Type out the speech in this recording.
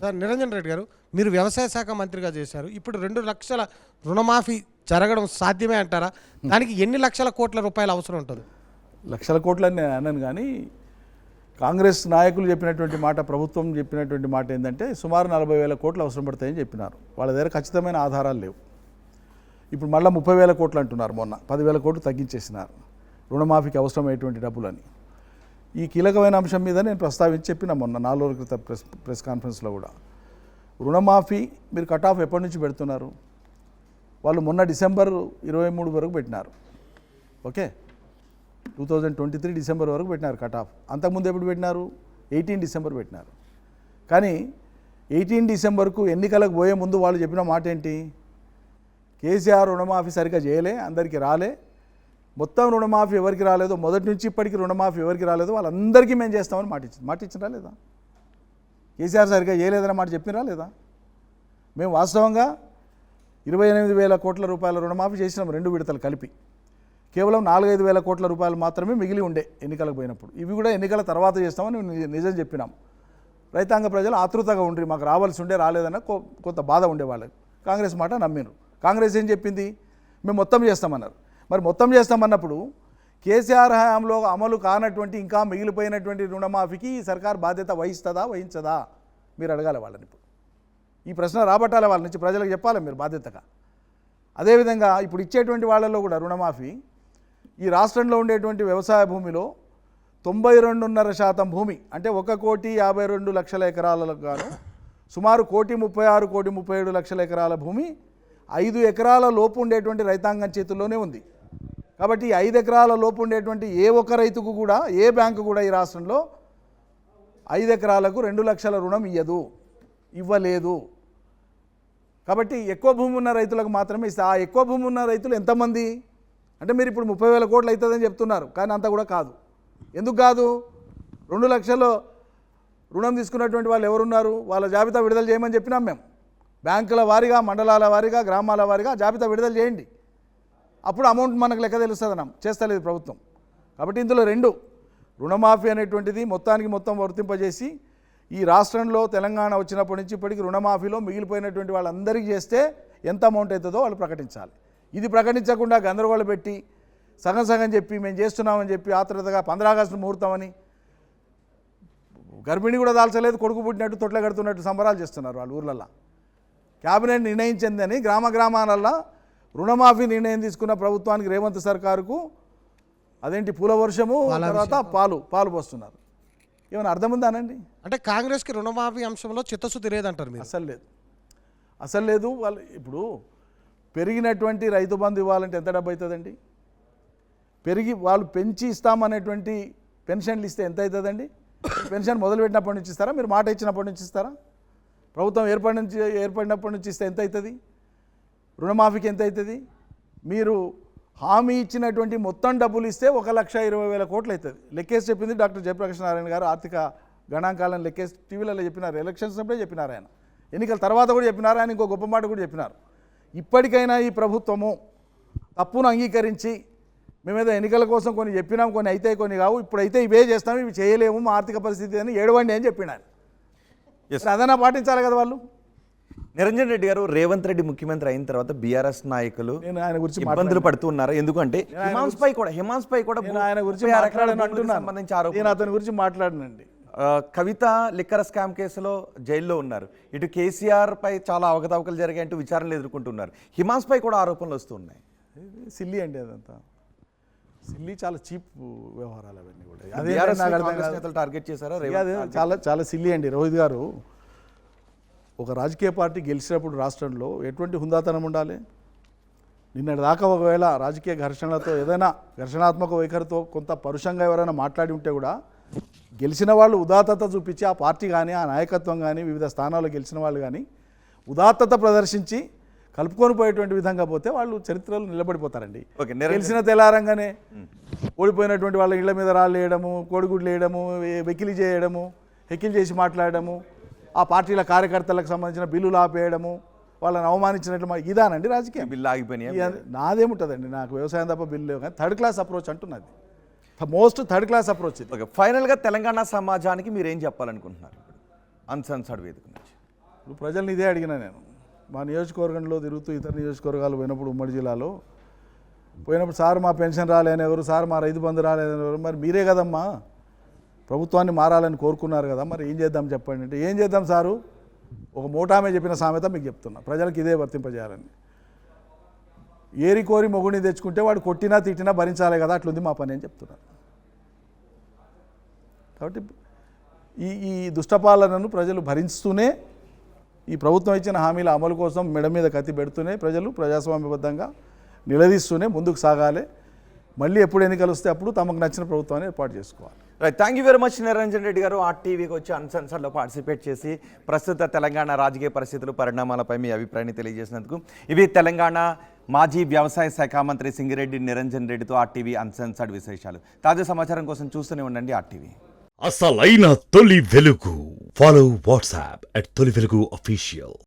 Sir Niranjan Reddy గారు, మీరు వ్యవసాయ శాఖ మంత్రిగా చేశారు. ఇప్పుడు 2 లక్షల రుణమాఫీ జరగడం సాధ్యమే అంటారా? దానికి ఎన్ని లక్షల కోట్ల రూపాయలు అవసరం ఉంటుంది? లక్షల కోట్లని నేను అన్నాను, కానీ కాంగ్రెస్ నాయకులు చెప్పినటువంటి మాట, ప్రభుత్వం చెప్పినటువంటి మాట ఏంటంటే సుమారు 40,000 కోట్లు అవసరం పడతాయని చెప్పినారు. వాళ్ళ దగ్గర ఖచ్చితమైన ఆధారాలు లేవు. ఇప్పుడు మళ్ళీ 30,000 కోట్లు అంటున్నారు. మొన్న 10,000 కోట్లు తగ్గించేసినారు రుణమాఫీకి అవసరమైనటువంటి డబ్బులని. ఈ కీలకమైన అంశం మీద నేను ప్రస్తావించి చెప్పిన మొన్న 4 రోజుల క్రితం ప్రెస్ కాన్ఫరెన్స్లో కూడా. రుణమాఫీ మీరు కట్ ఆఫ్ ఎప్పటి నుంచి పెడుతున్నారు? వాళ్ళు మొన్న డిసెంబర్ 23 వరకు పెట్టినారు. ఓకే, 2023 డిసెంబర్ వరకు పెట్టినారు కట్ ఆఫ్. అంతకుముందు ఎప్పుడు పెట్టినారు? 18 డిసెంబర్ పెట్టినారు. కానీ 18 డిసెంబర్కు ఎన్నికలకు పోయే ముందు వాళ్ళు చెప్పిన మాట ఏంటి? కేసీఆర్ రుణమాఫీ సరిగ్గా చేయలే, అందరికీ రాలే, మొత్తం రుణమాఫీ ఎవరికి రాలేదో, మొదటి నుంచి ఇప్పటికీ రుణమాఫీ ఎవరికి రాలేదో వాళ్ళందరికీ మేము చేస్తామని మాట ఇచ్చినరా లేదా? కేసీఆర్ సరిగ్గా చేయలేదన్న మాట చెప్పినరా లేదా? మేము వాస్తవంగా 28,000 కోట్ల రూపాయల రుణమాఫీ చేసినాం 2 విడతలు కలిపి. కేవలం 4-5 కోట్ల రూపాయలు మాత్రమే మిగిలి ఉండే ఎన్నికలకు పోయినప్పుడు. ఇవి కూడా ఎన్నికల తర్వాత చేస్తామని నిజం చెప్పినాం. రైతాంగ ప్రజలు ఆతృతగా ఉండ్రి, మాకు రావాల్సి ఉండే, రాలేదన్న కొంత బాధ ఉండే వాళ్ళకి. కాంగ్రెస్ మాట నమ్మినారు. కాంగ్రెస్ ఏం చెప్పింది? మేము మొత్తం చేస్తామన్నారు. మరి మొత్తం చేస్తామన్నప్పుడు కేసీఆర్ హయాంలో అమలు కానటువంటి ఇంకా మిగిలిపోయినటువంటి రుణమాఫీకి సర్కార్ బాధ్యత వహిస్తుందా వహించదా? మీరు అడగాలి వాళ్ళని. ఇప్పుడు ఈ ప్రశ్న రాబట్టాలి వాళ్ళ నుంచి, ప్రజలకు చెప్పాలి మీరు బాధ్యతగా. అదేవిధంగా ఇప్పుడు ఇచ్చేటువంటి వాళ్ళలో కూడా రుణమాఫీ ఈ రాష్ట్రంలో ఉండేటువంటి వ్యవసాయ భూమిలో 92.5% భూమి, అంటే 1,52,00,000 ఎకరాలకు గాను సుమారు 1,36,37,00,000 ఎకరాల భూమి 5 ఎకరాల లోపు ఉండేటువంటి రైతాంగం చేతుల్లోనే ఉంది. కాబట్టి 5 ఎకరాల లోపు ఉండేటువంటి ఏ ఒక్క రైతుకు కూడా, ఏ బ్యాంకు కూడా ఈ రాష్ట్రంలో 5 ఎకరాలకు 2 లక్షల రుణం ఇవ్వలేదు. కాబట్టి ఎక్కువ భూమి ఉన్న రైతులకు మాత్రమే ఇస్తే. ఆ ఎక్కువ భూమి ఉన్న రైతులు ఎంతమంది అంటే, మీరు ఇప్పుడు 30,000 కోట్లు అవుతుందని చెప్తున్నారు, కానీ అంత కూడా కాదు. ఎందుకు కాదు? 2 లక్షలు రుణం తీసుకున్నటువంటి వాళ్ళు ఎవరున్నారు? వాళ్ళ జాబితా విడుదల చేయమని చెప్పినాం మేము. బ్యాంకుల వారీగా, మండలాల వారీగా, గ్రామాల వారీగా జాబితా విడుదల చేయండి. అప్పుడు అమౌంట్ మనకు లెక్క తెలుస్తుందన్నాం. చేస్తలేదు ప్రభుత్వం. కాబట్టి ఇందులో 2 రుణమాఫీ అనేటువంటిది మొత్తానికి మొత్తం వర్తింపజేసి ఈ రాష్ట్రంలో తెలంగాణ వచ్చినప్పటి నుంచి ఇప్పటికి రుణమాఫీలో మిగిలిపోయినటువంటి వాళ్ళందరికీ చేస్తే ఎంత అమౌంట్ అవుతుందో వాళ్ళు ప్రకటించాలి. ఇది ప్రకటించకుండా గందరగోళం పెట్టి సగం సగం చెప్పి మేము చేస్తున్నామని చెప్పి ఆత్రుతగా 15 ఆగస్టు ముహూర్తం అని గర్భిణి కూడా దాల్చలేదు, కొడుకు పుట్టినట్టు తొట్ల కడుతున్నట్టు సంబరాలు చేస్తున్నారు వాళ్ళు ఊర్లల్లో. క్యాబినెట్ నిర్ణయించిందని గ్రామాలలో రుణమాఫీ నిర్ణయం తీసుకున్న ప్రభుత్వానికి, రేవంత్ సర్కారుకు అదేంటి పూల వర్షము, తర్వాత పాలు పోస్తున్నారు. ఏమైనా అర్థం ఉందానండి? అంటే కాంగ్రెస్కి రుణమాఫీ అంశంలో చిత్తశుద్ధి లేదంటారు మీరు? అసలు లేదు. వాళ్ళు ఇప్పుడు పెరిగినటువంటి రైతు బంధు ఇవ్వాలంటే ఎంత డబ్బు అవుతుందండి? వాళ్ళు పెంచి ఇస్తామనేటువంటి పెన్షన్లు ఇస్తే ఎంత అవుతుందండి? పెన్షన్ మొదలుపెట్టినప్పటి నుంచి ఇస్తారా? మీరు మాట ఇచ్చినప్పటి నుంచి ఇస్తారా? ప్రభుత్వం ఏర్పడినప్పటి నుంచి ఇస్తే ఎంత అవుతుంది? రుణమాఫీకి ఎంత అవుతుంది? మీరు హామీ ఇచ్చినటువంటి మొత్తం డబ్బులు ఇస్తే 1,20,000 కోట్లు అవుతుంది. లెక్కేసి చెప్పింది డాక్టర్ జయప్రకాష్ నారాయణ గారు. ఆర్థిక గణాంకాలను లెక్కేసి టీవీలలో చెప్పినారు. ఎలక్షన్స్ అప్పుడే చెప్పినారు ఆయన, ఎన్నికల తర్వాత కూడా చెప్పినారు ఆయన. ఇంకో గొప్ప మాట కూడా చెప్పినారు. ఇప్పటికైనా ఈ ప్రభుత్వము తప్పును అంగీకరించి, మేమేదో ఎన్నికల కోసం కొన్ని చెప్పినాం, కొన్ని అయితే కొన్ని కావు, ఇప్పుడైతే ఇవే చేస్తాము, ఇవి చేయలేము, మా ఆర్థిక పరిస్థితి అని ఏడవండి అని చెప్పినారు. అదన్నా పాటించాలి కదా వాళ్ళు. నిరంజన్ రెడ్డి గారు, రేవంత్ రెడ్డి ముఖ్యమంత్రి అయిన తర్వాత బీఆర్ఎస్ నాయకులు ఆయన గురించి ఇబ్బందులు పడుతూ ఉన్నారు. ఎందుకంటే హిమాన్స్ పై కూడా ఆయన గురించి నేను అతని గురించి మాట్లాడినండి. కవిత లిక్కర్ స్కామ్ కేసులో జైల్లో ఉన్నారు. ఇటు కేసీఆర్ పై చాలా అవకతవకలు జరిగాయంటూ విచారణలు ఎదుర్కొంటున్నారు. హిమాన్స్ పై కూడా ఆరోపణలు వస్తున్నాయి. సిల్లీ అండి, అదంతా సిల్లీ, చాలా చీప్ వ్యవహారాలు అవన్నీ కూడా. అదే టార్గెట్ చేశారా? చాలా సిల్లీ అండి. రోహిత్ గారు, ఒక రాజకీయ పార్టీ గెలిచినప్పుడు రాష్ట్రంలో ఎటువంటి హుందాతనం ఉండాలి? నిన్నటి దాకా ఒకవేళ రాజకీయ ఘర్షణలతో, ఏదైనా ఘర్షణాత్మక వైఖరితో కొంత పరుషంగా ఎవరైనా మాట్లాడి ఉంటే కూడా, గెలిచిన వాళ్ళు ఉదాత్తత చూపించి, ఆ పార్టీ కానీ, ఆ నాయకత్వం కానీ, వివిధ స్థానాల్లో గెలిచిన వాళ్ళు కానీ ఉదాత్తత ప్రదర్శించి కలుపుకొని పోయేటువంటి విధంగా పోతే వాళ్ళు చరిత్రలో నిలబడిపోతారండి. గెలిచిన తెల్లారంగానే ఓడిపోయినటువంటి వాళ్ళ ఇళ్ల మీద రాళ్ళు వేయడము, కోడిగుడ్లు వేయడము, వెకిలి చేయడము, హెకిల్ చేసి మాట్లాడడము, ఆ పార్టీల కార్యకర్తలకు సంబంధించిన బిల్లులు ఆపేయడము, వాళ్ళని అవమానించినట్లు ఇదానండి రాజకీయం. బిల్లు ఆగిపోయినాయి. నాదేముంటుందండి, నాకు వ్యవసాయం తప్ప బిల్లు లేవు. కానీ థర్డ్ క్లాస్ అప్రోచ్ అంటున్నది, మోస్ట్ థర్డ్ క్లాస్ అప్రోచ్ ఇది. ఫైనల్గా తెలంగాణ సమాజానికి మీరు ఏం చెప్పాలనుకుంటున్నారు? అన్సెన్సర్డ్ వేదిక నుంచి. ఇప్పుడు ప్రజల్ని ఇదే అడిగినా నేను మా నియోజకవర్గంలో తిరుగుతూ ఇతర నియోజకవర్గాలు పోయినప్పుడు ఉమ్మడి జిల్లాలో పోయినప్పుడు సార్ మా పెన్షన్ రాలేని ఎవరు, సార్ మా రైతు బంధు రాలేని ఎవరు, మరి మీరే కదమ్మా ప్రభుత్వాన్ని మారాలని కోరుకున్నారు కదా, మరి ఏం చేద్దాం చెప్పండి అంటే ఏం చేద్దాం సారు, ఒక మోటామే చెప్పిన సామెత మీకు చెప్తున్నా, ప్రజలకు ఇదే వర్తింపజేయాలని. ఏరి కోరి మొగుడిని తెచ్చుకుంటే వాడు కొట్టినా తిట్టినా భరించాలి కదా, అట్లుంది మా పని అని చెప్తున్నారు. కాబట్టి ఈ దుష్టపాలనను ప్రజలు భరిస్తూనే ఈ ప్రభుత్వం ఇచ్చిన హామీల అమలు కోసం మెడ మీద కత్తి పెడుతూనే ప్రజలు ప్రజాస్వామ్యబద్ధంగా నిలదీస్తూనే ముందుకు సాగాలి. మళ్ళీ ఎప్పుడు ఎన్నికలు వస్తే అప్పుడు తమకు నచ్చిన ప్రభుత్వాన్ని ఏర్పాటు చేసుకోవాలి. Right, thank you very much Niranjan Reddy గారు. ఆర్టీవీకి వచ్చి అన్సెన్సర్లో పార్టిసిపేట్ చేసి ప్రస్తుత తెలంగాణ రాజకీయ పరిస్థితులు, పరిణామాలపై మీ అభిప్రాయాన్ని తెలియజేసినందుకు. ఇవి తెలంగాణ మాజీ వ్యవసాయ శాఖ మంత్రి సింగిరెడ్డి నిరంజన్ రెడ్డితో ఆర్టీవీ అన్సెన్సర్డ్ విశేషాలు. తాజా సమాచారం కోసం చూస్తూనే ఉండండి ఆర్టీవీ. అసలైన తొలి వెలుగు. ఫాలో వాట్సాప్ @తొలి వెలుగు official.